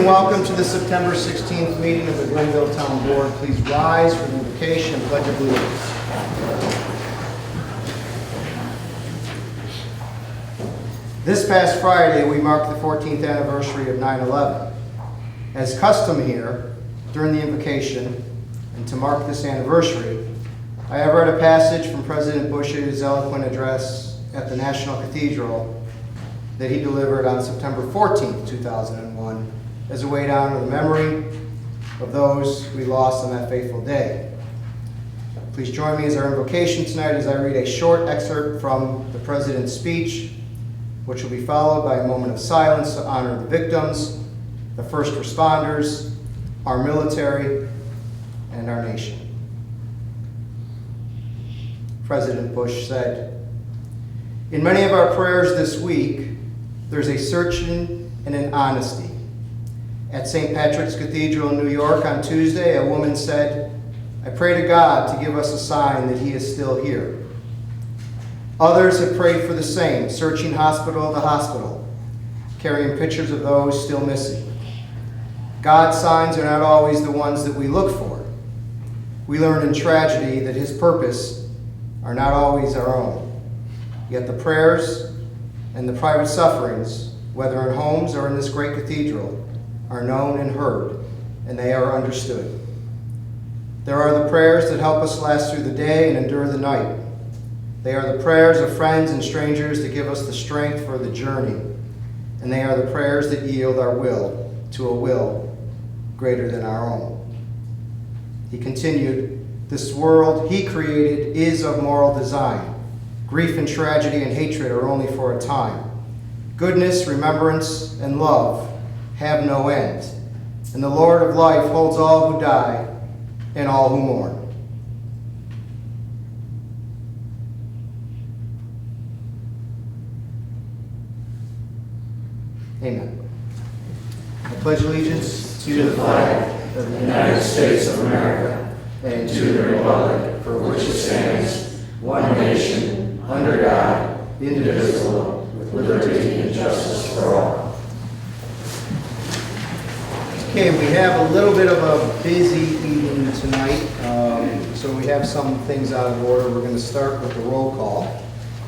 and welcome to the September 16th meeting of the Glenville Town Board. Please rise for the invocation and pledge of allegiance. This past Friday, we marked the 14th anniversary of 9/11. As custom here, during the invocation, and to mark this anniversary, I have read a passage from President Bush's eloquent address at the National Cathedral that he delivered on September 14th, 2001, as a way to honor the memory of those we lost on that fateful day. Please join me as our invocation tonight as I read a short excerpt from the President's speech, which will be followed by a moment of silence to honor the victims, the first responders, our military, and our nation. President Bush said, "In many of our prayers this week, there's a searching and an honesty. At St. Patrick's Cathedral in New York on Tuesday, a woman said, 'I pray to God to give us a sign that he is still here.' Others have prayed for the same, searching hospital to hospital, carrying pictures of those still missing. God's signs are not always the ones that we look for. We learn in tragedy that his purpose are not always our own. Yet the prayers and the private sufferings, whether in homes or in this great cathedral, are known and heard, and they are understood. There are the prayers that help us last through the day and endure the night. They are the prayers of friends and strangers that give us the strength for the journey, and they are the prayers that yield our will to a will greater than our own." He continued, "This world he created is of moral design. Grief and tragedy and hatred are only for a time. Goodness, remembrance, and love have no end. And the Lord of life holds all who die and all who mourn." Amen. I pledge allegiance to the flag of the United States of America, and to the republic for which it stands, one nation, under God, indivisible, with liberty and justice for all. Okay, we have a little bit of a busy evening tonight, so we have some things out of order. We're going to start with the roll call.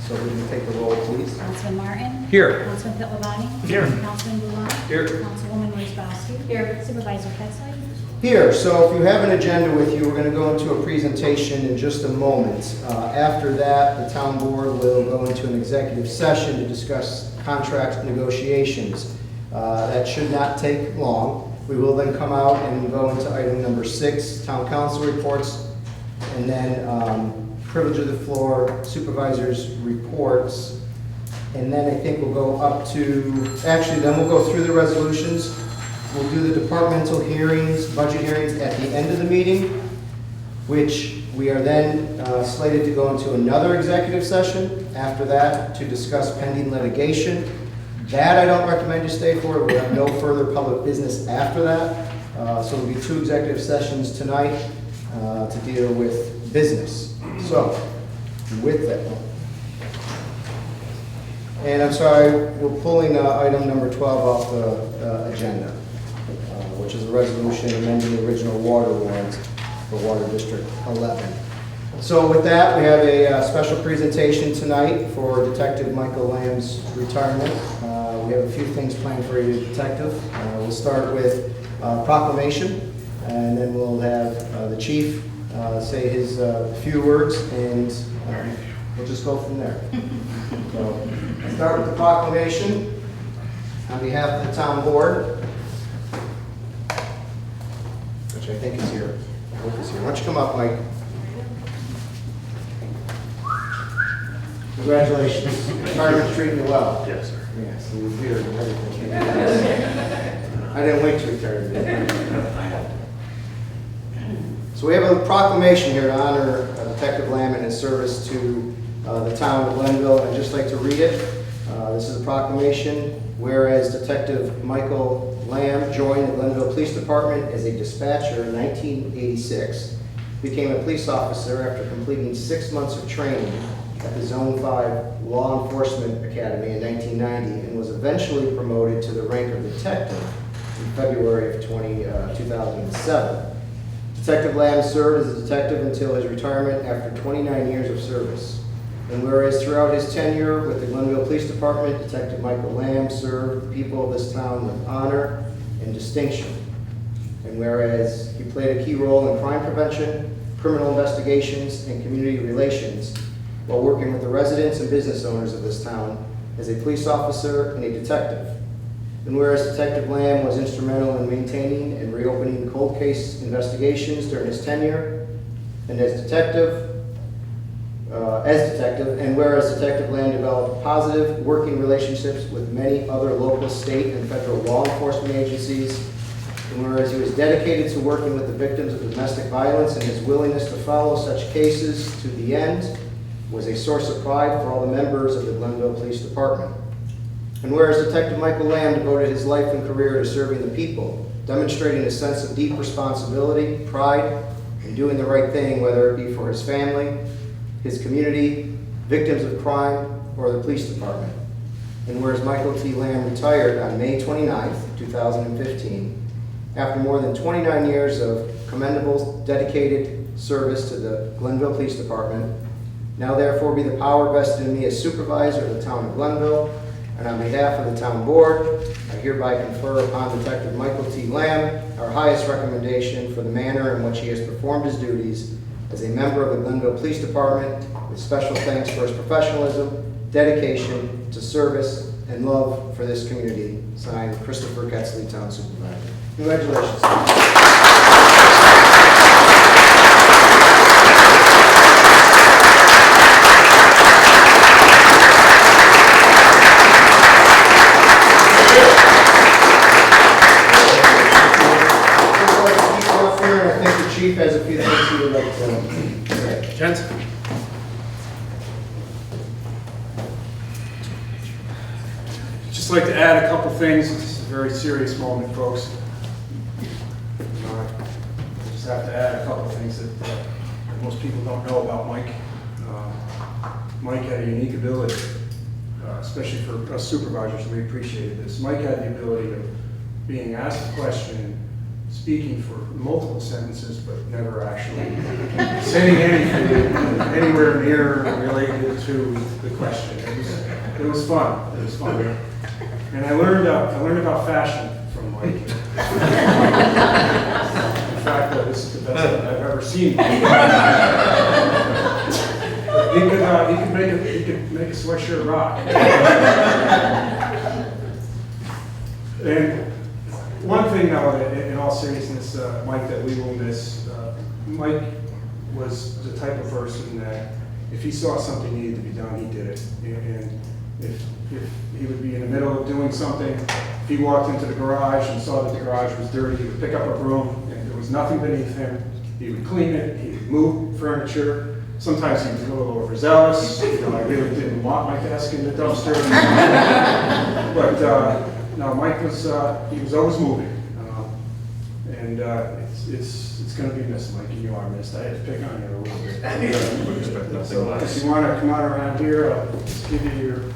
So we can take the roll, please. Councilman Martin? Here. Councilman Pitlevani? Here. Councilman Blulant? Here. Councilwoman Wozzbowski? Here. Supervisor Petzler? Here, so if you have an agenda with you, we're going to go into a presentation in just a moment. After that, the town board will go into an executive session to discuss contract negotiations. That should not take long. We will then come out and go into item number 6, town council reports, and then privilege of the floor, supervisors' reports, and then I think we'll go up to, actually then we'll go through the resolutions. We'll do the departmental hearings, budget hearings at the end of the meeting, which we are then slated to go into another executive session after that to discuss pending litigation. That I don't recommend you stay for. We have no further public business after that. So there'll be 2 executive sessions tonight to deal with business. So, with that, and I'm sorry, we're pulling item number 12 off the agenda, which is a resolution amending the original water warrant for Water District 11. So with that, we have a special presentation tonight for Detective Michael Lamb's retirement. We have a few things planned for you, Detective. We'll start with proclamation, and then we'll have the chief say his few words, and we'll just go from there. So, I'll start with the proclamation on behalf of the town board, which I think is here. I hope it's here. Why don't you come up, Mike? Congratulations. Retirement's treating you well. Yes, sir. Yes, and your beard and everything. I didn't wait to retire. So we have a proclamation here to honor Detective Lamb and his service to the town of Glenville. I'd just like to read it. This is a proclamation. Whereas Detective Michael Lamb joined the Glenville Police Department as a dispatcher in 1986, became a police officer after completing 6 months of training at the Zone 5 Law Enforcement Academy in 1990, and was eventually promoted to the rank of detective in February of 2007. Detective Lamb served as a detective until his retirement after 29 years of service. And whereas throughout his tenure with the Glenville Police Department, Detective Michael Lamb served the people of this town with honor and distinction. And whereas he played a key role in crime prevention, criminal investigations, and community relations while working with the residents and business owners of this town as a police officer and a detective. And whereas Detective Lamb was instrumental in maintaining and reopening cold case investigations during his tenure, and as detective, and whereas Detective Lamb developed positive working relationships with many other local, state, and federal law enforcement agencies, and whereas he was dedicated to working with the victims of domestic violence, and his willingness to follow such cases to the end was a source of pride for all the members of the Glenville Police Department. And whereas Detective Michael Lamb devoted his life and career to serving the people, demonstrating a sense of deep responsibility, pride, and doing the right thing, whether it be for his family, his community, victims of crime, or the police department. And whereas Michael T. Lamb retired on May 29th, 2015, after more than 29 years of commendable, dedicated service to the Glenville Police Department, now therefore be the power vested in me as supervisor of the town of Glenville, and on behalf of the town board, I hereby confer upon Detective Michael T. Lamb our highest recommendation for the manner in which he has performed his duties as a member of the Glenville Police Department, with special thanks for his professionalism, dedication to service, and love for this community. Signed, Christopher Ketzley, Town Supervisor. Congratulations. Chief has a few things he would like to say. Gents? Just like to add a couple things. This is a very serious moment, folks. I just have to add a couple things that most people don't know about Mike. Mike had a unique ability, especially for us supervisors. We appreciated this. Mike had the ability of being asked a question, speaking for multiple sentences, but never actually saying anything anywhere near related to the question. It was fun. It was fun. And I learned about fashion from Mike. In fact, this is the best I've ever seen. He could make a sweatshirt rock. And one thing, though, in all seriousness, Mike, that we will miss, Mike was the type of person that if he saw something needed to be done, he did it. And if he would be in the middle of doing something, if he walked into the garage and saw that the garage was dirty, he would pick up a broom, and there was nothing beneath him. He would clean it, he would move furniture. Sometimes he was a little overzealous. I really didn't want my desk in the dumpster. But no, Mike was, he was always moving. And it's going to be missed, Mike, and you are missed. I had to pick on you a little bit. So if you want to come out around here, I'll just give you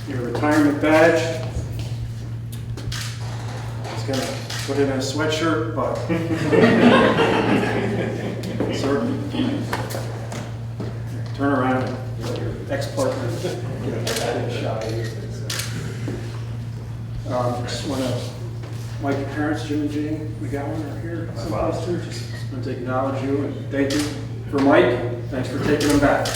your retirement badge. He's going to put it in a sweatshirt, but certainly. Turn around and let your ex-partner get a shot at you. Just want to, Mike, your parents, Jim and Jane McGowan, are here. Someplace too. Just want to acknowledge you and thank you. For Mike, thanks for taking him back.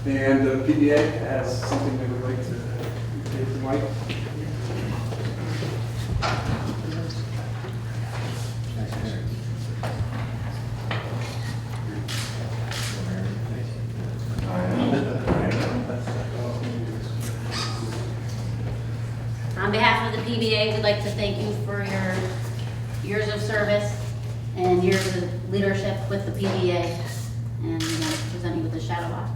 And the PBA has something they would like to give to Mike. On behalf of the PBA, we'd like to thank you for your years of service and years of leadership with the PBA, and we want to present you with a shadow box.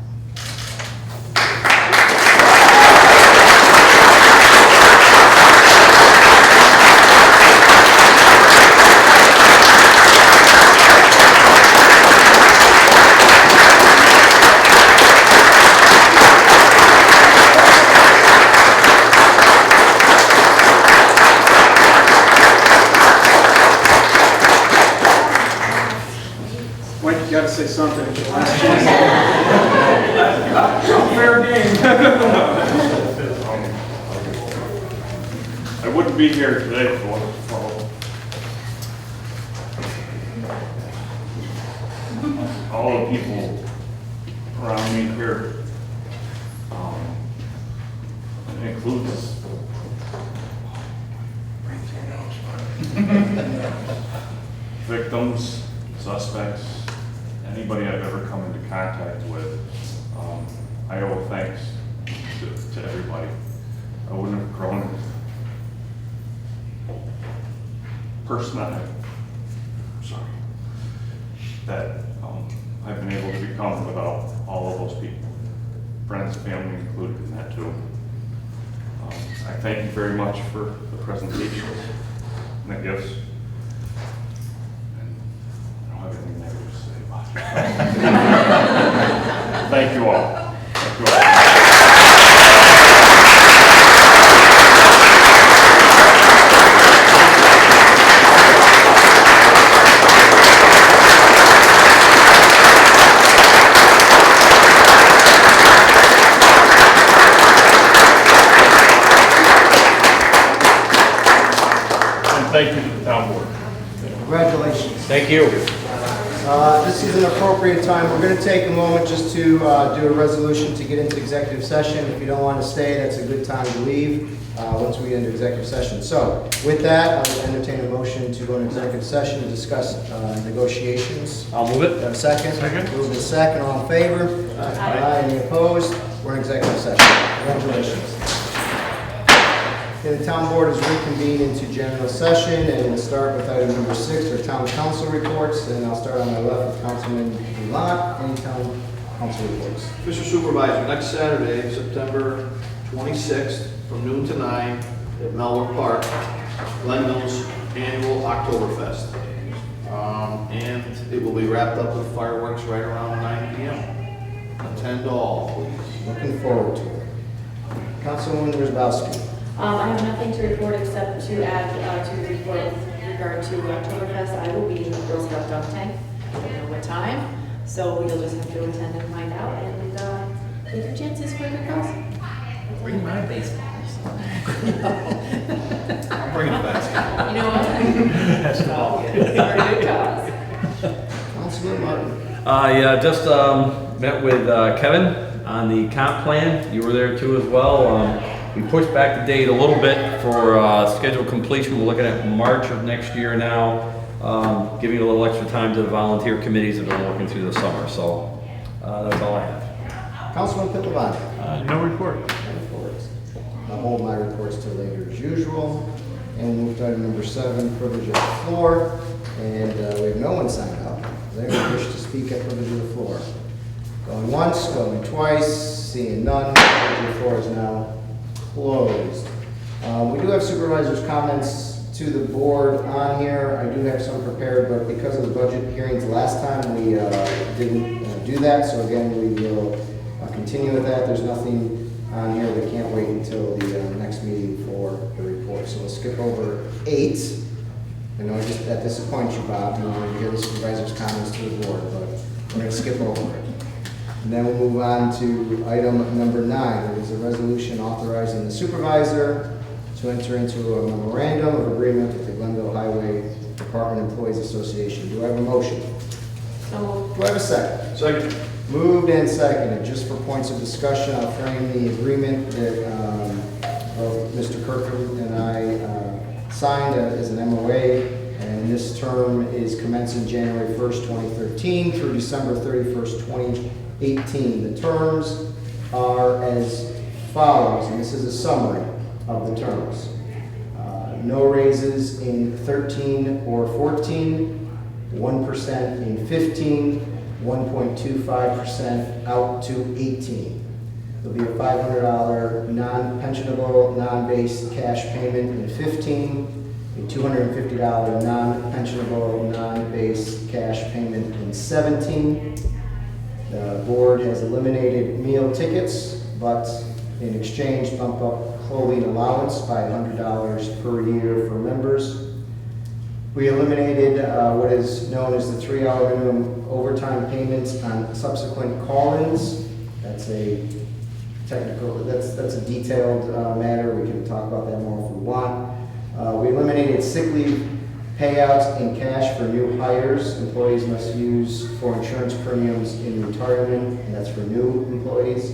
gotta say something at your last chance. Fair game. I wouldn't be here today if it wasn't for all the people around me here. It includes victims, suspects, anybody I've ever come into contact with. I owe thanks to everybody. I wouldn't have grown person that I've been able to become without all of those people. Friends, family included in that too. I thank you very much for the presentations and the gifts. And I don't have anything negative to say about it. Thank you all. Thank you all. Thank you to the town board. Congratulations. Thank you. This is an appropriate time. We're going to take a moment just to do a resolution to get into executive session. If you don't want to stay, that's a good time to leave once we get into executive session. So with that, I'll entertain a motion to go into executive session to discuss negotiations. I'll move it. Have a second? Second. Moved and second. All in favor? Aye. Any opposed? We're in executive session. Congratulations. Okay, the town board is reconvened into general session, and we'll start with item number 6, our town council reports, and I'll start on my left with Councilman Lamont. Any town council reports? Mr. Supervisor, next Saturday, September 26th, from noon to 9 at Melwood Park, Glen Mills Annual Oktoberfest. And it will be wrapped up with fireworks right around 9 p.m. Attend all, please. Looking forward to it. Councilwoman Rosbowski. I have nothing to report except to add to the report with regard to Oktoberfest. I will be in the Girl Scout dunk tank. I don't know what time, so you'll just have to attend and find out and take your chances for a good cause. Bring my baseball. I'm bringing it back. You know what? That's for a good cause. Councilman Martin. Yeah, just met with Kevin on the comp plan. You were there too as well. We pushed back the date a little bit for scheduled completion. We're looking at March of next year now, giving a little extra time to the volunteer committees that are working through the summer. So that's all I have. Councilman Pitlavani. No report. I'll hold my reports till later as usual. And we'll move to item number 7, privilege of the floor. And we have no one signed up. Does anyone wish to speak at privilege of the floor? Going once, going twice, seeing none. Privilege of the floor is now closed. We do have supervisors' comments to the board on here. I do have some prepared, but because of the budget hearings last time, we didn't do that. So again, we will continue with that. There's nothing on here that can't wait until the next meeting for the report. So we'll skip over 8. I know that disappoints you, Bob. You want to hear the supervisors' comments to the board, but we're going to skip over it. And then we'll move on to item number 9. It is a resolution authorizing the supervisor to enter into a memorandum of agreement with the Glendale Highway Department Employees Association. Do I have a motion? So, Do I have a second? Second. Moved and seconded. Just for points of discussion, I'll frame the agreement that both Mr. Kirkland and I signed as an MOA, and this term is commencing January 1st, 2013 through December 31st, 2018. The terms are as follows, and this is a summary of the terms. No raises in 13 or 14, 1% in 15, 1.25% out to 18. There'll be a $500 non-pensionable, non-based cash payment in 15, a $250 non-pensionable, non-based cash payment in 17. The board has eliminated meal tickets, but in exchange bump up clothing allowance by $100 per year for members. We eliminated what is known as the 3-hour minimum overtime payments on subsequent call-ins. That's a technical, that's a detailed matter. We can talk about that more if we want. We eliminated sick leave payouts in cash for new hires. Employees must use for insurance premiums in retirement, and that's for new employees.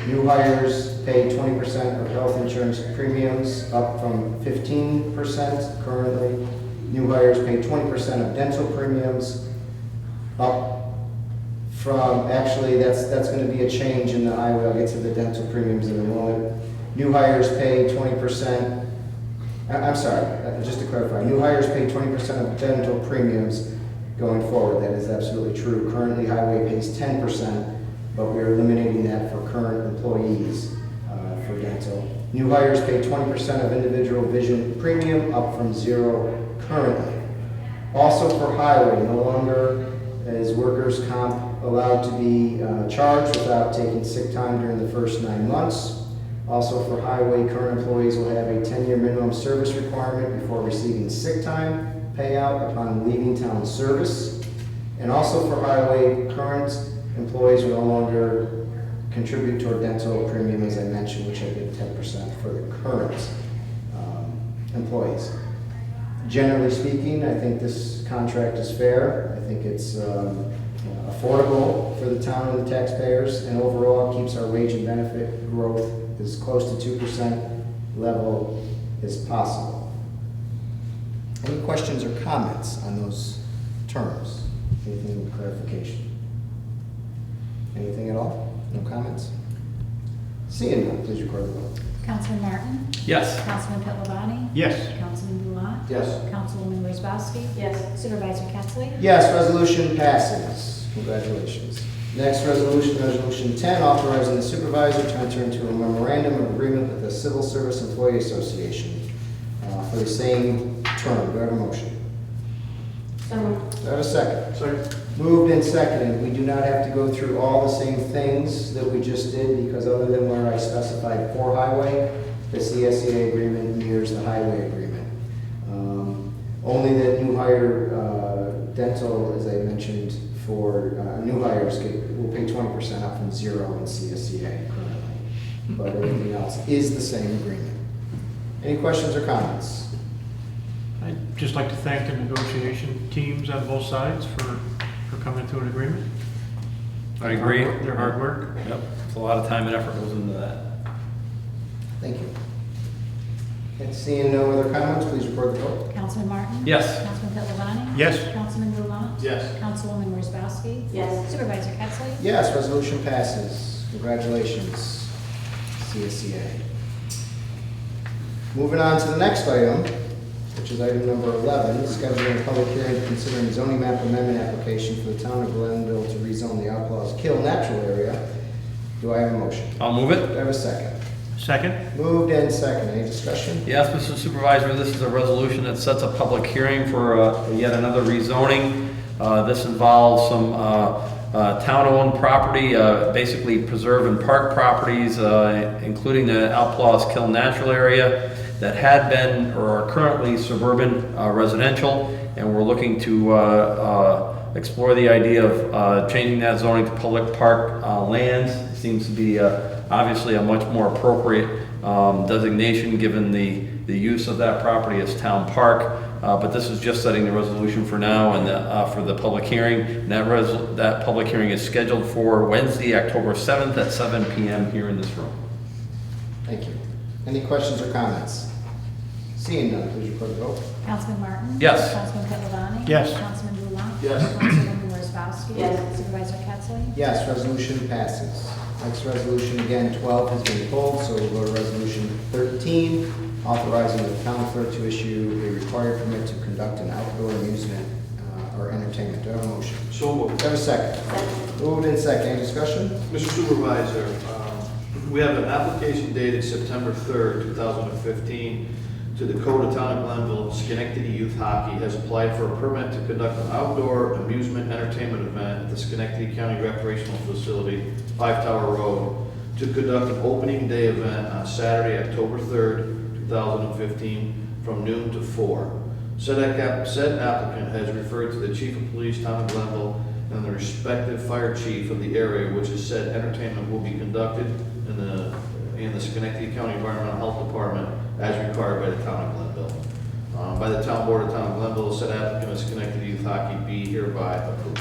New hires pay 20% of health insurance premiums, up from 15% currently. New hires pay 20% of dental premiums, up from, actually, that's going to be a change in the highway. I'll get to the dental premiums in a moment. New hires pay 20%. I'm sorry, just to clarify, new hires pay 20% of dental premiums going forward. That is absolutely true. Currently, highway pays 10%, but we are eliminating that for current employees for dental. New hires pay 20% of individual vision premium, up from 0 currently. Also for highway, no longer is workers' comp allowed to be charged without taking sick time during the first 9 months. Also for highway, current employees will have a 10-year minimum service requirement before receiving sick time payout upon leaving town service. And also for highway, current employees will no longer contribute toward dental premium, as I mentioned, which I did 10% for the current employees. Generally speaking, I think this contract is fair. I think it's affordable for the town and the taxpayers, and overall keeps our wage and benefit growth as close to 2% level as possible. Any questions or comments on those terms? Anything with clarification? Anything at all? No comments? Seeing none, please record the vote. Councilman Martin? Yes. Councilman Pittavani? Yes. Councilman Blount? Yes. Councilwoman Wozzbowski? Yes. Supervisor Pettsley? Yes, resolution passes. Congratulations. Next resolution, Resolution 10, authorizing the supervisor to enter into a memorandum of agreement with the Civil Service Employee Association for the same term. Do I have a motion? So moved. Do I have a second? Second. Moved and seconded. We do not have to go through all the same things that we just did, because other than where I specified for highway, the CSEA agreement mirrors the highway agreement. Only that new hire dental, as I mentioned, for new hires will pay 20% up from 0 in CSEA currently. But everything else is the same agreement. Any questions or comments? I'd just like to thank the negotiation teams on both sides for coming to an agreement. I agree. Their hard work. Yep, it's a lot of time and effort goes into that. Thank you. Okay, seeing no other comments, please record the vote. Councilman Martin? Yes. Councilman Pittavani? Yes. Councilman Blount? Yes. Councilwoman Wozzbowski? Yes. Supervisor Pettsley? Yes, resolution passes. Congratulations, CSEA. Moving on to the next item, which is item number 11, scheduling a public hearing considering zoning map amendment application for the town of Glenville to rezone the Outlaws Kill natural area. Do I have a motion? I'll move it. Do I have a second? Second? Moved and second. Any discussion? Yes, Mr. Supervisor, this is a resolution that sets a public hearing for yet another rezoning. This involves some town-owned property, basically preserve and park properties, including the Outlaws Kill natural area that had been or are currently suburban residential, and we're looking to explore the idea of changing that zoning to public park lands. It seems to be obviously a much more appropriate designation given the use of that property as town park. But this is just setting the resolution for now and for the public hearing. And that public hearing is scheduled for Wednesday, October 7th at 7 p.m. here in this room. Thank you. Any questions or comments? Seeing none, please record the vote. Councilman Martin? Yes. Councilman Pittavani? Yes. Councilman Blount? Yes. Councilwoman Wozzbowski? Yes. Supervisor Pettsley? Yes, resolution passes. Next resolution, again, 12 has been pulled, so we'll go to resolution 13, authorizing the town clerk to issue a required permit to conduct an outdoor amusement or entertainment. Do I have a motion? So moved. Do I have a second? Second. Moved in second. Any discussion? Mr. Supervisor, we have an application dated September 3rd, 2015, to the Code of Town of Glenville. Schenectady Youth Hockey has applied for a permit to conduct an outdoor amusement entertainment event at the Schenectady County Recreational Facility, 5 Tower Road, to conduct an opening day event on Saturday, October 3rd, 2015, from noon to 4. Said applicant has referred to the chief of police, town of Glenville, and the respective fire chief of the area which is said entertainment will be conducted in the Schenectady County Environmental Health Department as required by the town of Glenville. By the town board of town of Glenville, said applicant of Schenectady Youth Hockey be hereby approved.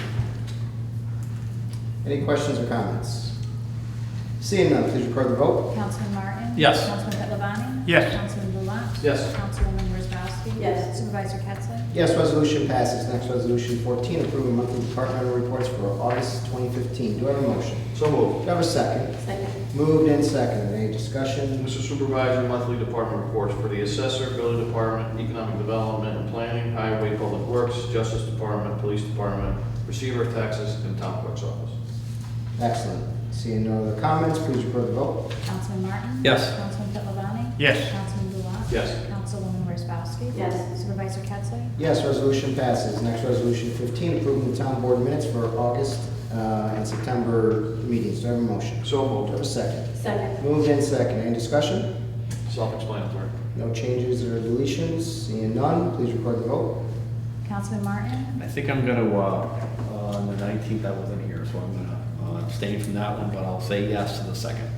Any questions or comments? Seeing none, please record the vote. Councilman Martin? Yes. Councilman Pittavani? Yes. Councilman Blulant? Yes. Councilwoman Wozzachowski? Yes. Supervisor Ketzler? Yes, resolution passes. Next, resolution 14, approving monthly departmental reports for August 2015. Do I have a motion? So moved. Do I have a second? Second. Moved and seconded. Any discussion? Mr. Supervisor, monthly department reports for the assessor, building department, economic development and planning, highway, public works, justice department, police department, receiver of taxes, and town clerk's office. Excellent. Seeing no other comments, please record the vote. Councilman Martin? Yes. Councilman Pittavani? Yes. Councilman Blulant? Yes. Councilwoman Wozzachowski? Yes. Supervisor Ketzler? Yes, resolution passes. Next, resolution 15, approving the town board minutes for August and September meetings. Do I have a motion? So Do I moved. have a second? Second. Moved and seconded. Any discussion? Self-explanatory. No changes or deletions? Seeing none, please record the vote. Councilman Martin? I think I'm gonna, on the 19th, I wasn't here, so I'm gonna abstain from that one, but I'll say yes to the second.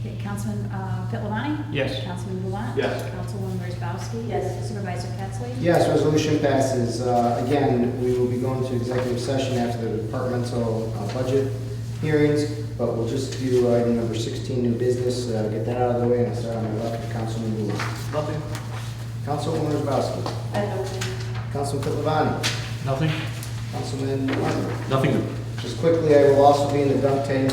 Okay, Councilman Pittavani? Yes. Councilman Blulant? Yes. Councilwoman Wozzachowski? Yes. Supervisor Ketzler? Yes, resolution passes. Again, we will be going to executive session after the departmental budget hearings, but we'll just do item number 16, new business, get that out of the way, and I'll start on my left with Councilman Blulant. Nothing. Councilwoman Wozzachowski. I have nothing. Councilman Pittavani. Nothing? Councilman Martin. Nothing new. Just quickly, I will also be in the dunk tank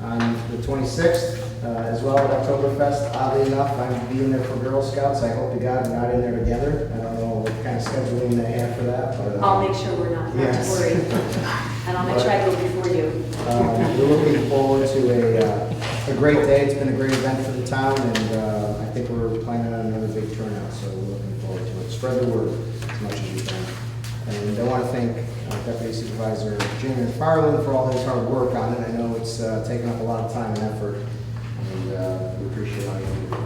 on the 26th, as well at Oktoberfest. Oddly enough, I'm being there for Girl Scouts. I hope to God we're not in there together. I don't know what kind of scheduling they have for that, but. I'll make sure we're not to Yes. worry. And I'll make sure I go before you. We're looking forward to a great day. It's been a great event for the town, and I think we're planning on another big turnout, so we're looking forward to it. Spread the word as much as you can. And I want to thank Deputy Supervisor Jamie McFarland for all his hard work on it. I know it's taken up a lot of time and effort, and we appreciate all you do.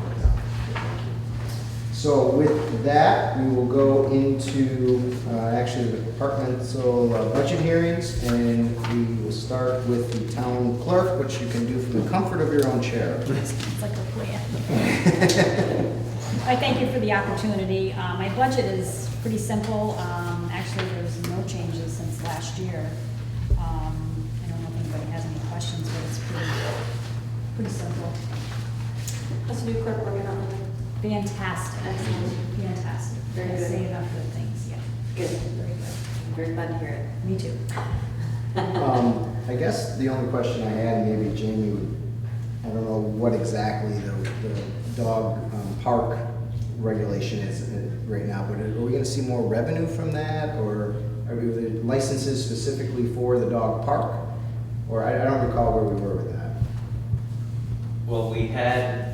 So with that, we will go into actually the departmental budget hearings, and we will start with the town clerk, which you can do from the comfort of your own chair. It's like a plan. I thank you for the opportunity. My budget is pretty simple. Actually, there's no changes since last year. I don't know if anybody has any questions, but it's pretty simple. How's the new clerk working out? Fantastic. Excellent. Fantastic. Very I good. say enough good things, yeah. Good. Very good. I'm very glad to hear it. Me too. I guess the only question I had, maybe Jamie would, I don't know what exactly the dog park regulation is right now, but are we gonna see more revenue from that, or are there licenses specifically for the dog park? Or I don't recall where we were with that. Well, we had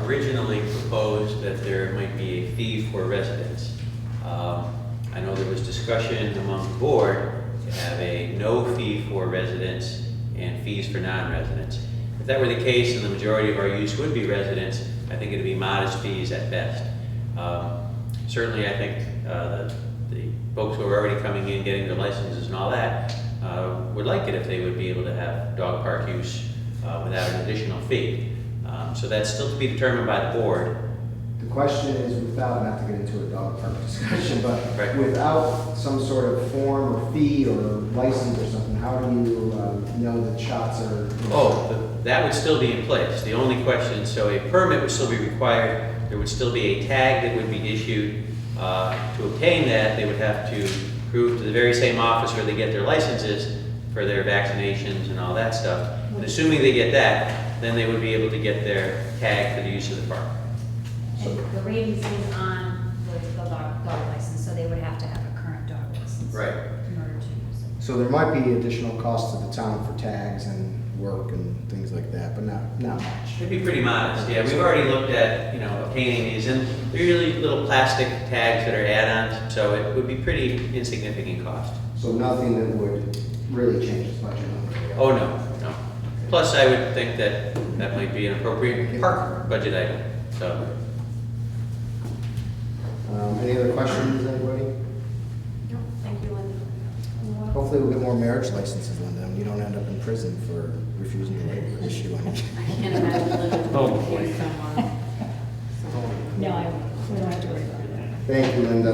originally proposed that there might be a fee for residents. I know there was discussion among the board to have a no fee for residents and fees for non-residents. If that were the case and the majority of our use would be residents, I think it'd be modest fees at best. Certainly, I think the folks who are already coming in, getting their licenses and all that, would like it if they would be able to have dog park use without an additional fee. So that's still to be determined by the board. The question is, without, not to get into a dog park discussion, but Right. without some sort of form or fee or license or something, how do you know that shots are? That would still be in place. The only question, so a permit would still be required. There would still be a tag that would be issued. To obtain that, they would have to prove to the very same office where they get their licenses for their vaccinations and all that stuff. And assuming they get that, then they would be able to get their tag for the use of the park. And the rabies is on the dog license, so they would have to have a current dog license. Right. In order to use it. So there might be additional costs to the town for tags and work and things like that, but not much. It'd be pretty modest, yeah. We've already looked at, obtaining these, and they're really little plastic tags that are add-ons, so it would be pretty insignificant cost. So nothing that would really change the budget number. Oh, no. Plus, I would think that that might be an appropriate park budget item, so. Any other questions, anybody? No, thank you, Linda. Hopefully we'll get more marriage licenses, Linda, and you don't end up in prison for refusing to labor issue any. I can't imagine living Oh, with boy. someone. No, we don't have to worry about that. Thank you, Linda.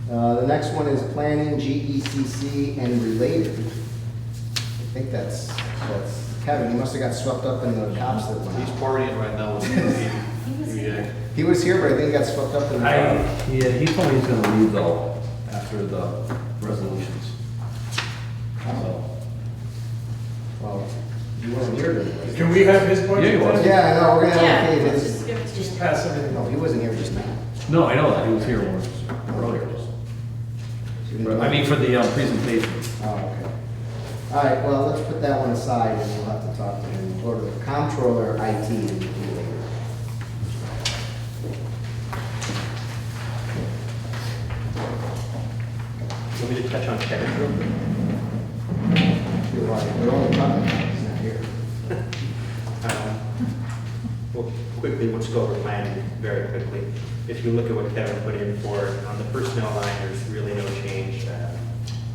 The next one is planning, GECC, and related. I think that's Kevin. He must have got swept up in the cops that went He's out. partying right now with the PBA. He was here, but I think he got swept up in the crowd. Yeah, he told me he's gonna leave though, after the resolutions. So, Well, he wasn't here today. Can we have his budget? Yeah, he was. then? Yeah, I know, we're gonna Yeah, allocate let's his. just give it to Just you. pass everything. No, he wasn't here just now. no, I know that, he was here once, earlier. I mean, for the presentation. Oh, okay. All right, well, let's put that one aside and we'll have to talk to him. Go to the comptroller, IT, and related. Want me to touch on Kevin real quick? You're right, we're only talking about he's not here. Well, quickly, let's go over planning very quickly. If you look at what Kevin put in for, on the personnel line, there's really no change.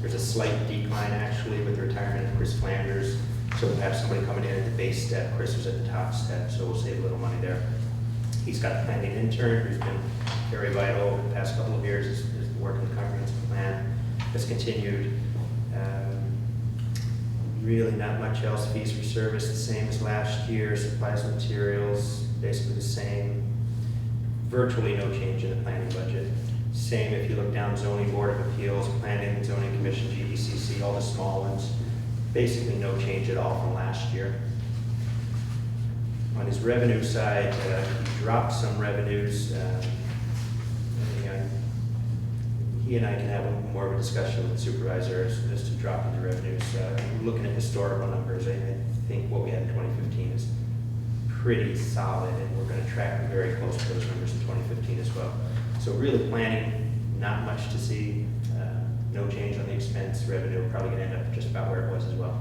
There's a slight decline actually with the retirement of Chris Flanders. So we'll have somebody coming in at the base step. Chris was at the top step, so we'll save a little money there. He's got a planning intern who's been very vital over the past couple of years. His work in the comprehensive plan has continued. Really not much else. Fees for service, the same as last year. Supplies, materials, basically the same. Virtually no change in the planning budget. Same if you look down zoning board of appeals, planning, zoning commission, GECC, all the small ones. Basically no change at all from last year. On his revenue side, he dropped some revenues. He and I can have more of a discussion with the supervisor as to dropping the revenues. Looking at historical numbers, I think what we had in 2015 is pretty solid, and we're going to track very close to those numbers in 2015 as well. So really planning, not much to see. No change on the expense. Revenue probably going to end up just about where it was as well.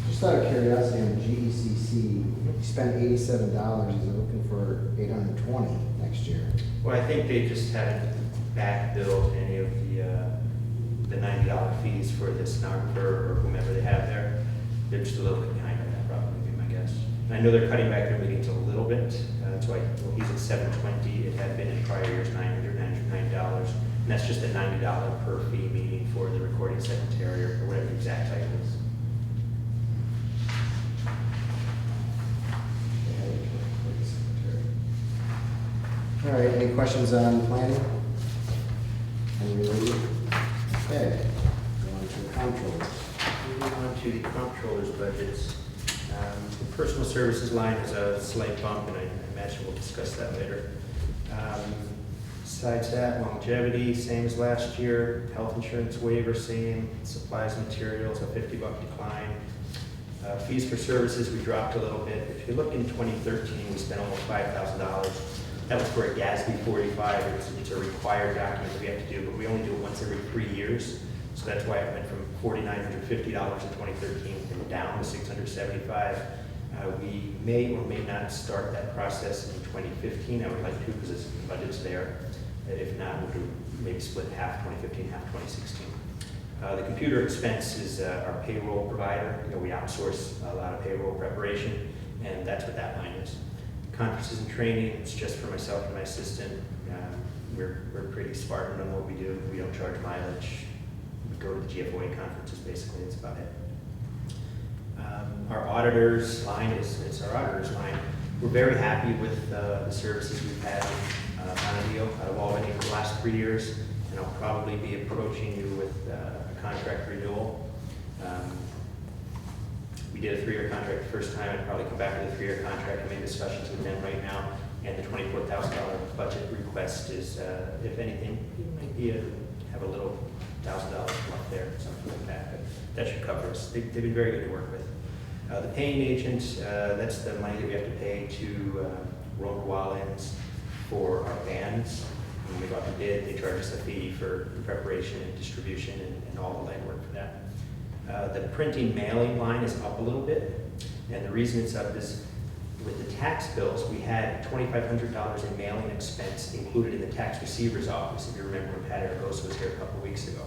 Just out of curiosity, on GECC, you spent $87, he's looking for $820 next year. Well, I think they just haven't back-billed any of the $90 fees for the stenographer or whomever they have there. They're just a little bit behind on that, probably, would be my guess. And I know they're cutting back their meetings a little bit. That's why, well, he's at $720. It had been in prior years $999. And that's just a $90 per fee meeting for the recording secretary or whatever the exact title is. All right, any questions on planning? Any related? Okay, go on to the comptroller. Moving on to the comptroller's budgets. The personal services line is a slight bump, and I imagine we'll discuss that later. Besides that, longevity, same as last year. Health insurance waiver, same. Supplies, materials, a $50 decline. Fees for services, we dropped a little bit. If you look in 2013, we spent almost $5,000. That was for a GASB 45. It's a required document that we have to do, but we only do it once every 3 years. So that's why it went from $4,950 in 2013 and down to $675. We may or may not start that process in 2015. I would like to because the budget's there. If not, we'll do maybe split half 2015, half 2016. The computer expense is our payroll provider. We outsource a lot of payroll preparation, and that's what that line is. Conferences and training, it's just for myself and my assistant. We're pretty Spartan on what we do. We don't charge mileage. We go to the GFOA conferences, basically, that's about it. Our auditors line is our auditors line. We're very happy with the services we've had on deal out of Albany for the last 3 years, and I'll probably be approaching you with a contract renewal. We did a 3-year contract the first time. I'd probably come back with a 3-year contract. I'm in discussions with them right now, and the $24,000 budget request is, if anything, it might be have a little $1,000 left there, something like that. But that should cover us. They've been very good to work with. The paying agent, that's the money that we have to pay to Romer Wallens for our bands. When we go out to bid, they charge us a fee for preparation and distribution and all the legwork for that. The printing mailing line is up a little bit, and the reason it's up is with the tax bills, we had $2,500 in mailing expense included in the tax receiver's office. If you remember when Pat Aragosa was here a couple of weeks ago.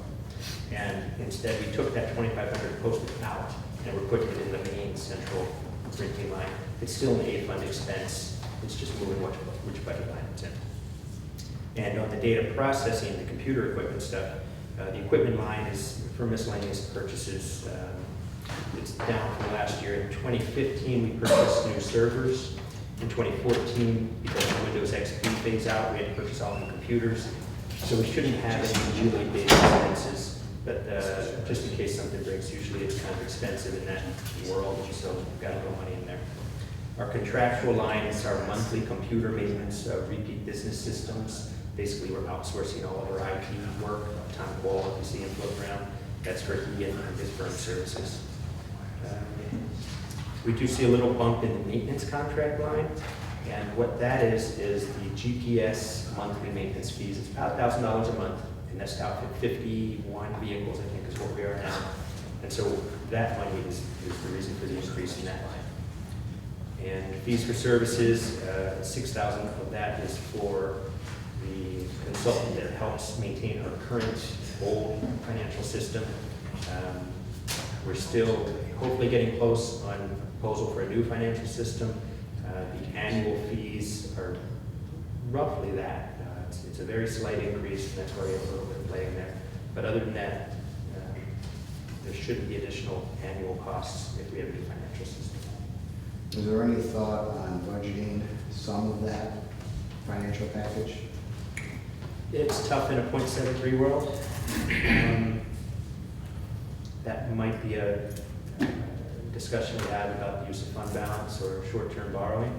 And instead, we took that $2,500, posted it out, and we're putting it in the main central printing line. It's still an A fund expense. It's just moving which budget line it's in. And on the data processing, the computer equipment stuff, the equipment line is for miscellaneous purchases. It's down from last year. In 2015, we purchased new servers. In 2014, because the Windows XP phase out, we had to purchase all new computers. So we shouldn't have any really big expenses, but just in case something breaks, usually it's kind of expensive in that world, so we've got a little money in there. Our contractual lines are monthly computer maintenance, repeat business systems. Basically, we're outsourcing all of our IT work. Tom Wall, if you see him float around, that's for he and his firm services. We do see a little bump in the maintenance contract line, and what that is the GPS monthly maintenance fees. It's about $1,000 a month, and that's to outfit 51 vehicles, I think is what we are now. And so that money is the reason for the increase in that line. And fees for services, $6,000 of that is for the consultant that helps maintain our current old financial system. We're still hopefully getting close on a proposal for a new financial system. The annual fees are roughly that. It's a very slight increase, and that's why we have a little bit of play in there. But other than that, there shouldn't be additional annual costs if we have a new financial system. Is there any thought on budgeting some of that financial package? It's tough in a .73 world. That might be a discussion we have about the use of fund balance or short-term borrowing.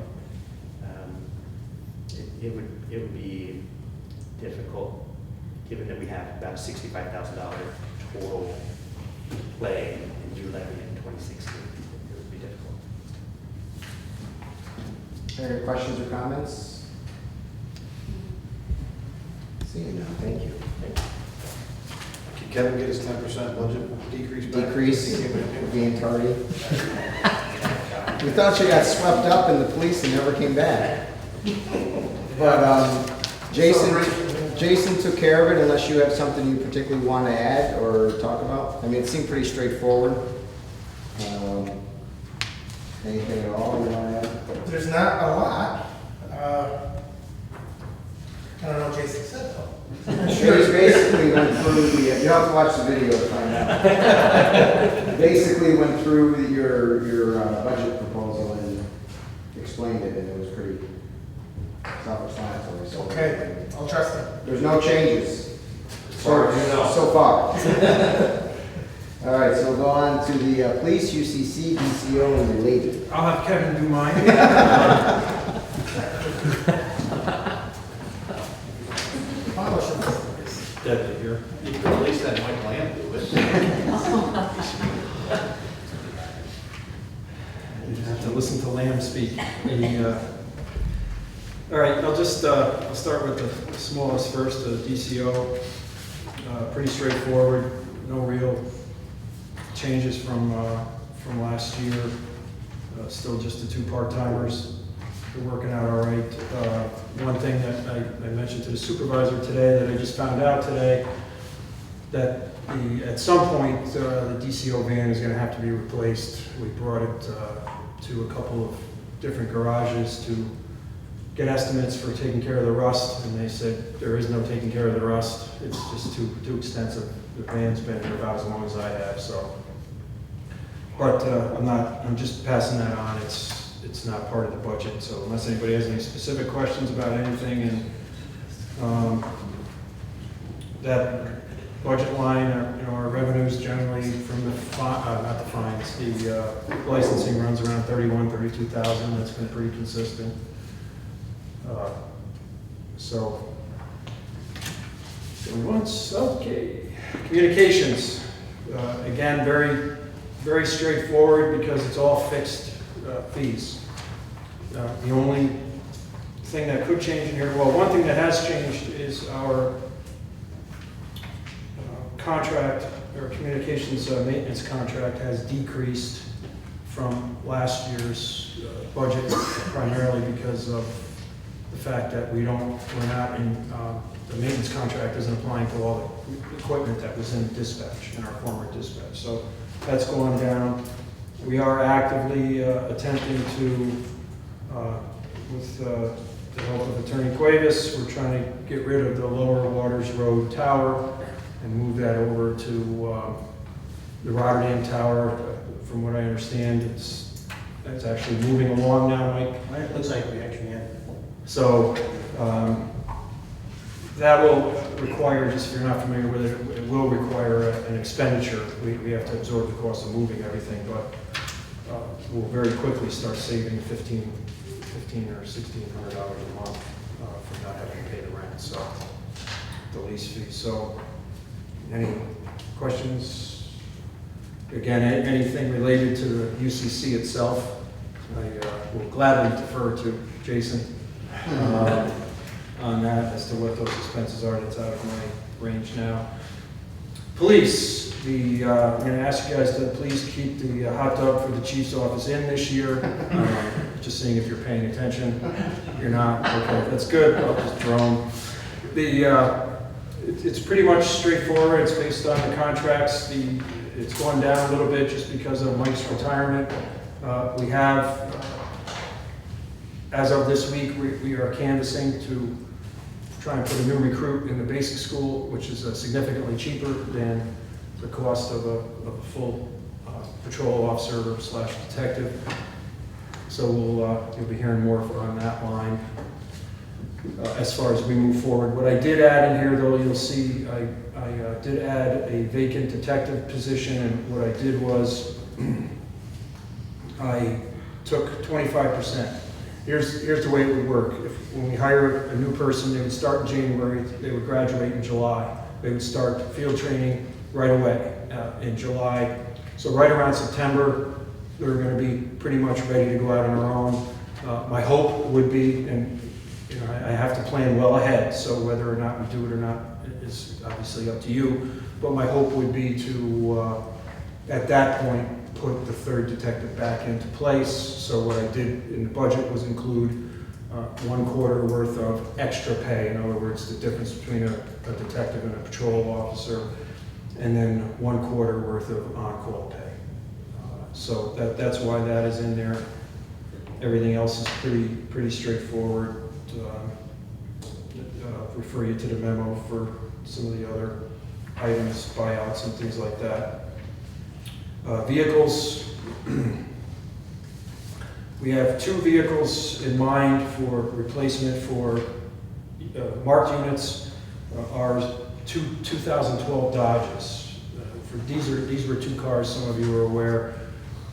It would be difficult, given that we have about a $65,000 total play in new levy in 2016. It would be difficult. Any questions or comments? Seeing none, thank you. Can Kevin get his 10% budget decrease back? Decrease for being tardy. We thought you got swept up in the police and never came back. But Jason took care of it, unless you have something you particularly want to add or talk about. I mean, it seemed pretty straightforward. Anything at all you want to add? There's not a lot. I don't know what Jason said though. He basically went through the, you have to watch the video to find out. Basically went through your budget proposal and explained it, and it was pretty self-explanatory. So Okay, I'll trust him. there's no changes. So far. All right, so we'll go on to the police, UCC, DCO, and related. I'll have Kevin do mine. Deadly here. You could at least have Mike Lamb do it. You have to listen to Lamb speak. All right, I'll start with the smallest first, the DCO. Pretty straightforward, no real changes from last year. Still just the 2 part-timers. They're working out all right. One thing that I mentioned to the supervisor today that I just found out today, that at some point the DCO van is going to have to be replaced. We brought it to a couple of different garages to get estimates for taking care of the rust, and they said there is no taking care of the rust. It's just too extensive. The van's been here about as long as I have, so. But I'm just passing that on. It's not part of the budget, so unless anybody has any specific questions about anything, and that budget line, our revenues generally from the not the fines, the licensing runs around 32,000. That's been pretty consistent. So, going once, okay. Communications, again, very, very straightforward because it's all fixed fees. The only thing that could change in here, well, one thing that has changed is our contract, or communications maintenance contract has decreased from last year's budget, primarily because of the fact that we're not in, the maintenance contract isn't applying to all the equipment that was in dispatch, in our former dispatch. So that's going down. We are actively attempting to, with the help of Attorney Cuevas, we're trying to get rid of the Lower Waters Road Tower and move that over to the Rotterdam Tower. From what I understand, it's actually moving along now, Mike. It looks like we actually had. So that will require, just if you're not familiar with it, it will require an expenditure. We have to absorb the cost of moving everything, but we'll very quickly start saving $1,500 or $1,600 a month from not having to pay the rent, so the lease fee. So any questions? Again, anything related to the UCC itself, I will gladly defer to Jason on that as to what those expenses are. That's out of my range now. Police, I'm going to ask you guys to please keep the hot dog for the chief's office in this year. Just seeing if you're paying attention. If you're not, okay, that's good. I'll just drone. It's pretty much straightforward. It's based on the contracts. It's gone down a little bit just because of Mike's retirement. We have, as of this week, we are canvassing to try and put a new recruit in the basic school, which is significantly cheaper than the cost of a full patrol officer / detective. So you'll be hearing more on that line as far as we move forward. What I did add in here, though, you'll see I did add a vacant detective position, and what I did was I took 25%. Here's the way it would work. When we hire a new person, they would start in January, they would graduate in July. They would start field training right away in July. So right around September, they're going to be pretty much ready to go out on their own. My hope would be, and I have to plan well ahead, so whether or not we do it or not is obviously up to you, but my hope would be to, at that point, put the third detective back into place. So what I did in the budget was include 1 quarter worth of extra pay. In other words, the difference between a detective and a patrol officer, and then 1 quarter worth of on-call pay. So that's why that is in there. Everything else is pretty straightforward. Refer you to the memo for some of the other items, buyouts and things like that. Vehicles, we have 2 vehicles in mind for replacement for marked units. Our 2012 Dodges. These were 2 cars, some of you are aware.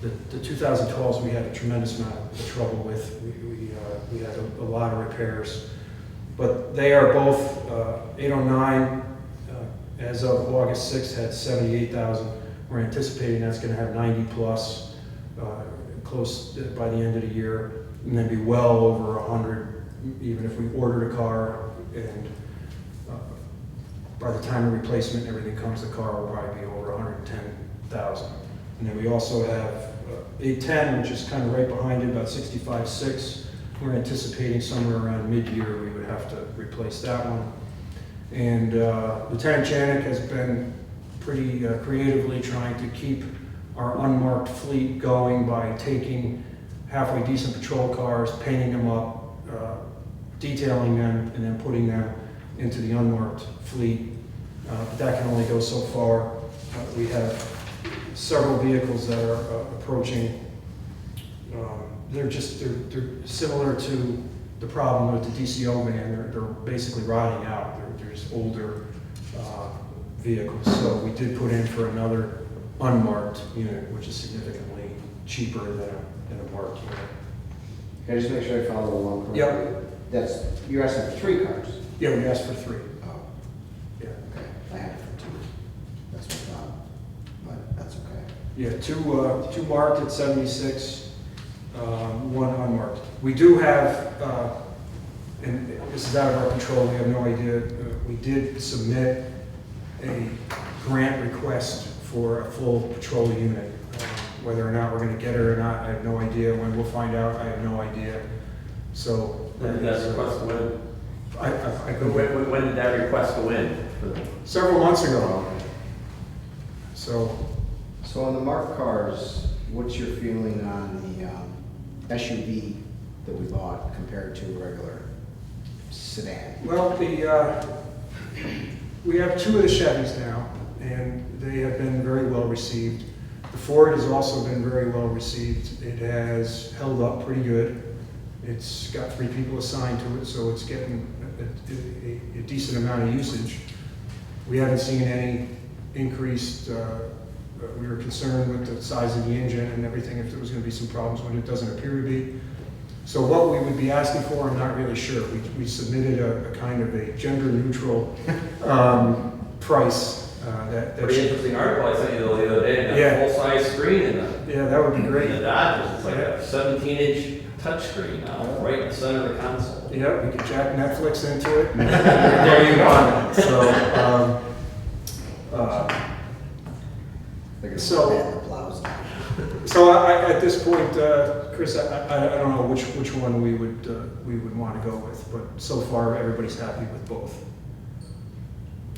The 2012s we had a tremendous amount of trouble with. We had a lot of repairs. But they are both 809, as of August 6th, had 78,000. We're anticipating that's going to have 90 plus close by the end of the year, and then be well over 100, even if we ordered a car, and by the time the replacement and everything comes, the car will probably be over 110,000. And then we also have 810, which is kind of right behind it, about 65.6. We're anticipating somewhere around mid-year we would have to replace that one. And Lieutenant Janik has been pretty creatively trying to keep our unmarked fleet going by taking halfway decent patrol cars, painting them up, detailing them, and then putting them into the unmarked fleet. But that can only go so far. We have several vehicles that are approaching. They're similar to the problem with the DCO van. They're basically rotting out. They're just older vehicles. So we did put in for another unmarked unit, which is significantly cheaper than a marked unit. Can I just make sure I follow along correctly? Yep. You're asking for 3 cars? Yeah, we asked for 3. Oh, Yeah. okay. I had it for 2. That's what I thought, but that's okay. Yeah, 2 marked at 76, 1 unmarked. We do have, and this is out of our control, we have no idea, we did submit a grant request for a full patrol unit. Whether or not we're gonna get it or not, I have no idea. When we'll find out, I have no idea. So. When did that request go in? I go with When did that request go in? several months ago. So, So on the marked cars, what's your feeling on the SUV that we bought compared to a regular sedan? well, we have two of the Chevys now, and they have been very well received. The Ford has also been very well received. It has held up pretty good. It's got 3 people assigned to it, so it's getting a decent amount of usage. We haven't seen any increased, we were concerned with the size of the engine and everything, if there was gonna be some problems when it doesn't appear to be. So what we would be asking for, I'm not really sure. We submitted a kind of a gender-neutral price that Pretty should, interesting article I sent you the other day, and Yeah. a full-size screen in the, yeah, that would be in great. the Dodge, it's like a 17-inch touchscreen now, right in the center of the console. Yeah, we could jack Netflix into it. There you go. So, They're gonna So- ban the plows. so at this point, Chris, I don't know which one we would want to go with, but so far, everybody's happy with both.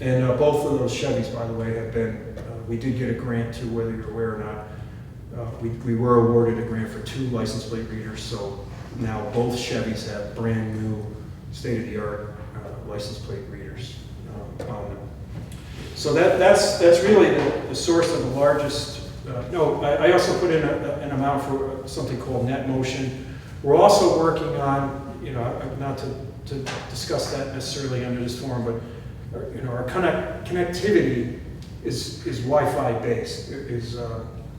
And both of those Chevys, by the way, have been, we did get a grant too, whether you're aware or not. We were awarded a grant for 2 license plate readers, so now both Chevys have brand-new, state-of-the-art license plate readers on them. So that's really the source of the largest. No, I also put in an amount for something called Net Motion. We're also working on, not to discuss that necessarily under this forum, but our connectivity is Wi-Fi based, is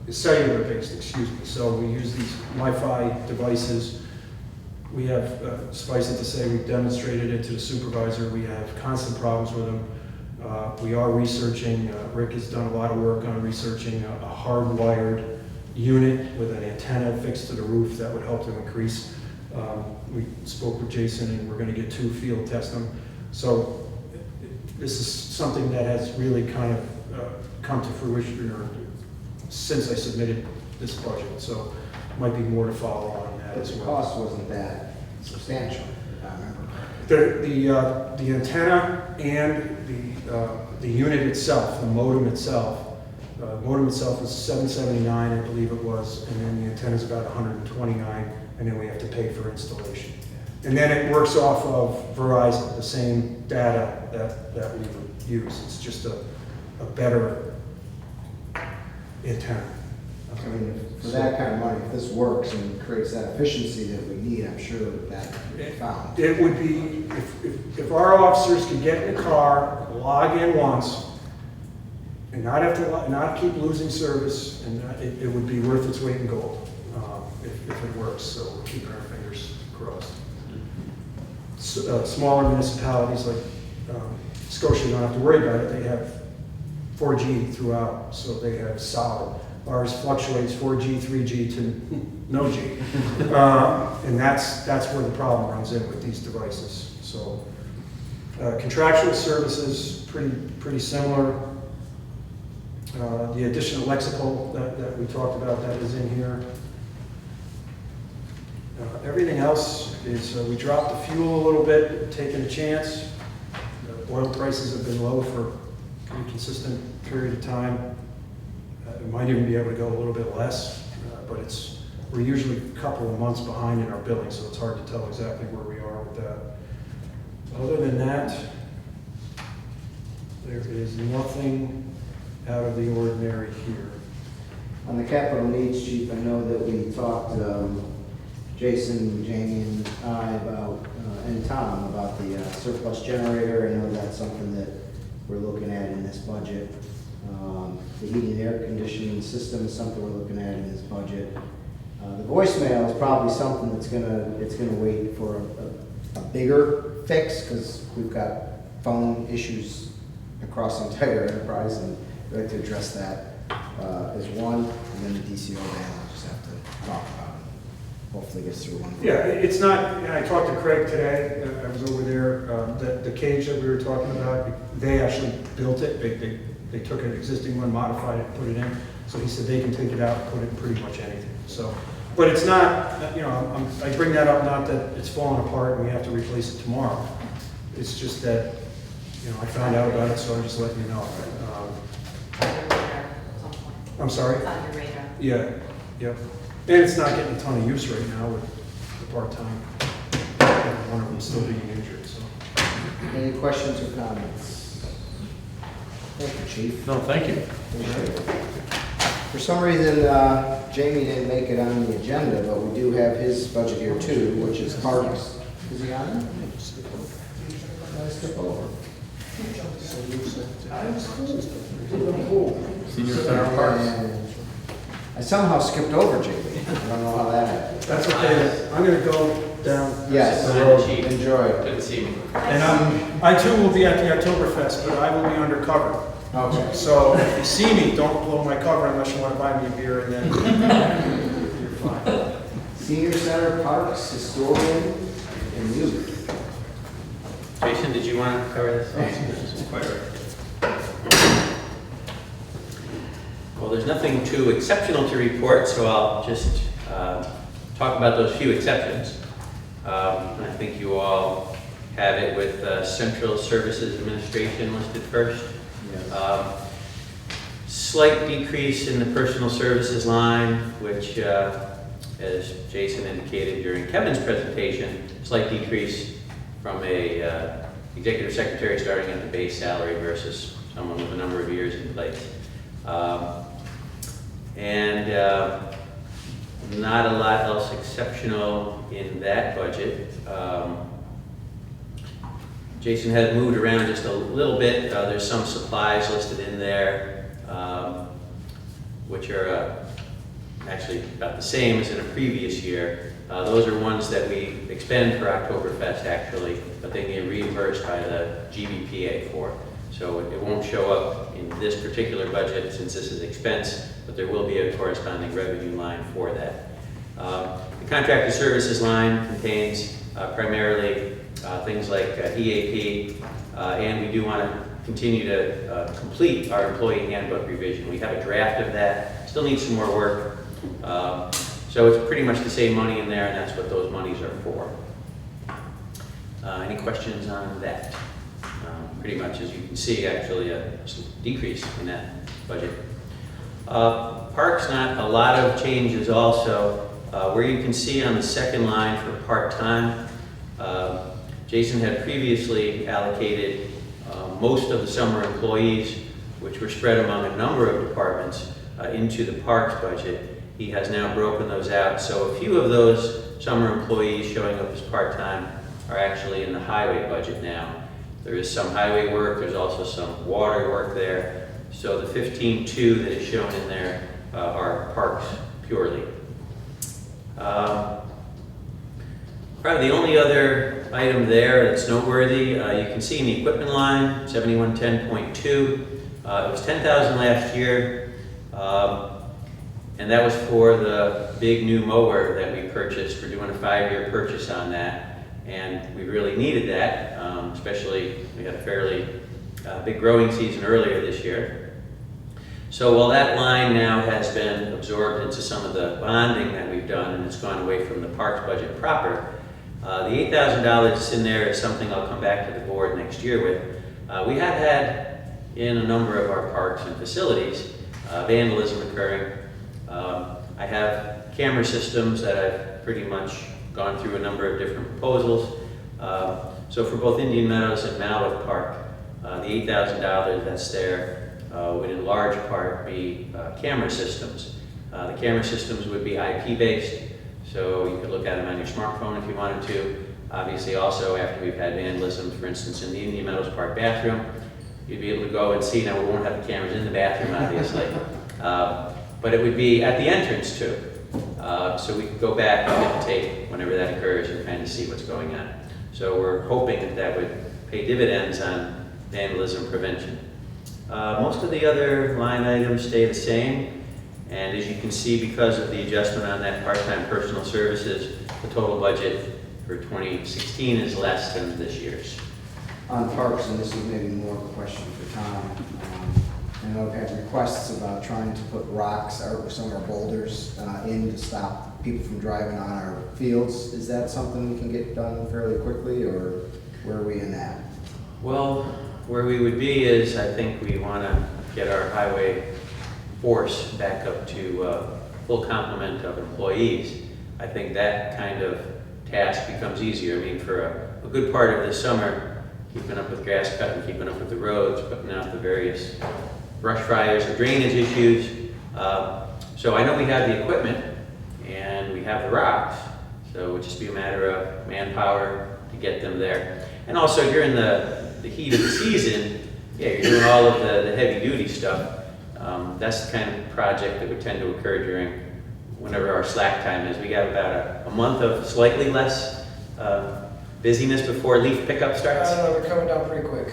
cellular based, excuse me. So we use these Wi-Fi devices. We have, suffice it to say, we've demonstrated it to the supervisor. We have constant problems with them. We are researching, Rick has done a lot of work on researching a hardwired unit with an antenna fixed to the roof that would help to increase. We spoke with Jason and we're going to get 2 field test them. So this is something that has really kind of come to fruition since I submitted this budget. So might be more to follow on that But as the well. cost wasn't that substantial, if I remember. The antenna and the unit itself, the modem itself. Modem itself was $779, I believe it was, and then the antenna's about $129, and then we have to pay for installation. And then it works off of Verizon, the same data that we would use. It's just a better antenna. I mean, for that kind of money, if this works and creates that efficiency that we need, I'm sure that would be found. It would be, if our officers could get in the car, log in once, and not keep losing service, and it would be worth its weight in gold if it works. So we're keeping our fingers crossed. Smaller municipalities like Scotia don't have to worry about it. They have 4G throughout, so they have solid. Ours fluctuates 4G, 3G to no G. And that's where the problem comes in with these devices. So contractual services, pretty similar. The additional lexical that we talked about, that is in here. Everything else is, we dropped the fuel a little bit, taking a chance. Oil prices have been low for a pretty consistent period of time. We might even be able to go a little bit less, but we're usually a couple of months behind in our billing, so it's hard to tell exactly where we are with that. Other than that, there is nothing out of the ordinary here. On the capital needs, Chief, I know that we talked, Jason, Jamie, and I about, and Tom, about the surplus generator. I know that's something that we're looking at in this budget. The heating and air conditioning system is something we're looking at in this budget. The voicemail is probably something that's gonna wait for a bigger fix, because we've got phone issues across the entire enterprise, and we'd like to address that as one, and then the DCO ban, we'll just have to talk about it. Hopefully gets through one. Yeah, it's not, I talked to Craig today, I was over there, the cage that we were talking about, they actually built it, they took an existing one, modified it, put it in. So he said they can take it out and put it in pretty much anything, so. But it's not, you know, I bring that up not that it's falling apart and we have to replace it tomorrow. It's just that, you know, I found out about it, so I'm just letting you know. I'm sorry? It's on your radar. Yeah, yep. And it's not getting a ton of use right now with the part-time. One of them still being injured, so. Any questions or comments? Thank you, Chief. No, thank you. Appreciate it. For some reason, Jamie didn't make it on the agenda, but we do have his budget here too, which is parks. Is he on it? Did I skip over? Senior Center Parks. I somehow skipped over Jamie. I don't know how that happened. That's okay. I'm gonna go down. Yes, Hi, road. Chief. Enjoy. Good to see you. And I too will be at the Oktoberfest, but I will be undercover. Okay. So if you see me, don't blow my cover unless you want to buy me a beer and then you're fine. Senior Center, Parks, Historian, and Music. Jason, did you want to cover this? Quite right. Well, there's nothing too exceptional to report, so I'll just talk about those few exceptions. I think you all have it with Central Services Administration listed first. Slight decrease in the personal services line, which, as Jason indicated during Kevin's presentation, slight decrease from a executive secretary starting at the base salary versus someone with a number of years in place. Not a lot else exceptional in that budget. Jason had moved around just a little bit. There's some supplies listed in there, which are actually about the same as in a previous year. Those are ones that we expend for Oktoberfest actually, but they get reimbursed by the GBPA for. So it won't show up in this particular budget since this is expense, but there will be a corresponding revenue line for that. The contracted services line contains primarily things like EAP, and we do want to continue to complete our employee handbook revision. We have a draft of that, still needs some more work. So it's pretty much the same money in there, and that's what those monies are for. Any questions on that? Pretty much, as you can see, actually a decrease in that budget. Parks, not a lot of changes also. Where you can see on the second line for part-time, Jason had previously allocated most of the summer employees, which were spread among a number of departments, into the parks budget. He has now broken those out, so a few of those summer employees showing up as part-time are actually in the highway budget now. There is some highway work, there's also some water work there. So the 15.2 that is shown in there are parks purely. Probably the only other item there that's noteworthy, you can see in the equipment line, 7110.2. It was 10,000 last year, and that was for the big new mower that we purchased. We're doing a 5-year purchase on that, and we really needed that, especially we had a fairly big growing season earlier this year. So while that line now has been absorbed into some of the bonding that we've done, and it's gone away from the parks budget proper, the $8,000 that's in there is something I'll come back to the board next year with. We have had in a number of our parks and facilities vandalism occurring. I have camera systems that I've pretty much gone through a number of different proposals. So for both Indian Meadows and Malwood Park, the $8,000 that's there would in large part be camera systems. The camera systems would be IP-based, so you could look at them on your smartphone if you wanted to. Obviously also after we've had vandalism, for instance in the Indian Meadows Park bathroom, you'd be able to go and see. Now we won't have the cameras in the bathroom obviously, but it would be at the entrance too. So we could go back and get the tape whenever that occurs and kind of see what's going on. So we're hoping that that would pay dividends on vandalism prevention. Most of the other line items stay the same, and as you can see, because of the adjustment on that part-time personal services, the total budget for 2016 is less than this year's. On parks, and this is maybe more of a question for Tom. And I've had requests about trying to put rocks or some of our boulders in to stop people from driving on our fields. Is that something we can get done fairly quickly, or where are we in that? Well, where we would be is, I think we want to get our highway force back up to full complement of employees. I think that kind of task becomes easier. I mean, for a good part of the summer, keeping up with grass cutting, keeping up with the roads, putting out the various brush fryers or drainage issues. So I know we have the equipment and we have the rocks, so it would just be a matter of manpower to get them there. And also during the heat of the season, yeah, you're doing all of the heavy duty stuff. That's the kind of project that would tend to occur during whenever our slack time is. We got about a month of slightly less busyness before leaf pickup starts. I don't know, they're coming down pretty quick.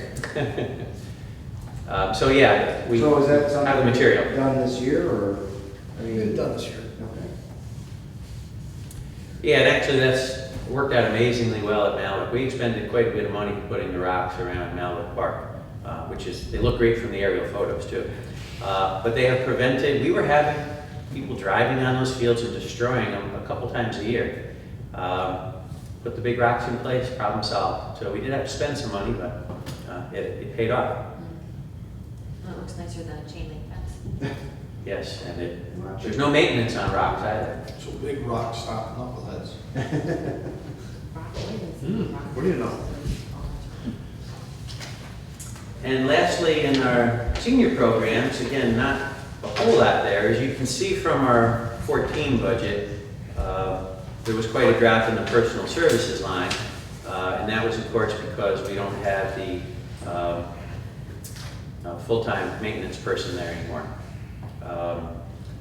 So yeah, we So is that have the something material. done this year, or? I mean, Been done this year. Okay. Yeah, and actually that's worked out amazingly well at Malik. We expended quite a bit of money putting the rocks around Malik Park, which is, they look great from the aerial photos too. But they have prevented, we were having people driving on those fields and destroying them a couple times a year. Put the big rocks in place, problem solved. So we did have to spend some money, but it paid off. Well, it looks nicer than a chain link fence. Yes, and there's no maintenance on rocks either. So big rocks stop knuckleheads. What do you know? And lastly, in our senior programs, again, not a whole lot there. As you can see from our 14 budget, there was quite a drop in the personal services line. And that was, of course, because we don't have the full-time maintenance person there anymore.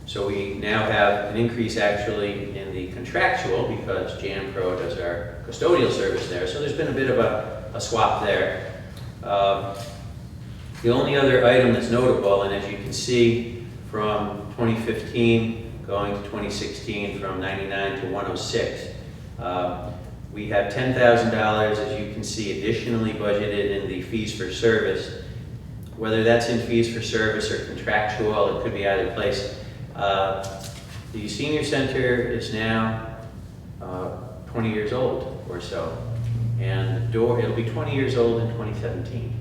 So we now have an increase actually in the contractual because Jan Pro does our custodial service there. So there's been a bit of a swap there. The only other item that's notable, and as you can see from 2015 going to 2016 from 99 to 106, we have $10,000, as you can see, additionally budgeted in the fees for service. Whether that's in fees for service or contractual, it could be either place. The senior center is now 20 years old or so, and the door, it'll be 20 years old in 2017.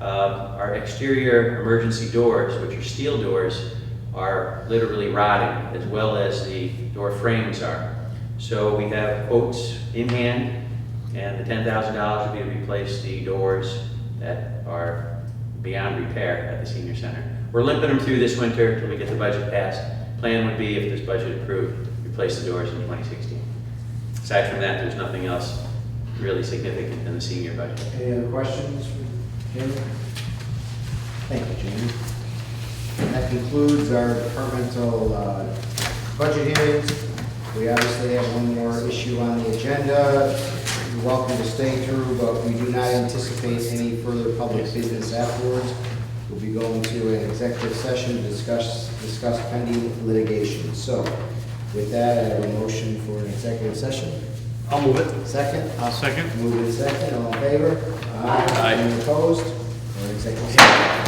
Our exterior emergency doors, which are steel doors, are literally rotting, as well as the door frames are. So we have quotes in hand, and the $10,000 will be to replace the doors that are beyond repair at the senior center. We're limping them through this winter until we get the budget passed. Plan would be, if this budget approved, replace the doors in 2016. Aside from that, there's nothing else really significant in the senior budget. Any other questions for Jamie? Thank you, Jamie. And that concludes our departmental budget hearings. We obviously have one more issue on the agenda. You're welcome to stay through, but we do not anticipate any further public business afterwards. We'll be going to an executive session to discuss pending litigation. So with that, I have a motion for an executive session. I'll move it. Second? I'll second. Move in second, all in favor? Aye. Any opposed? Or executive session?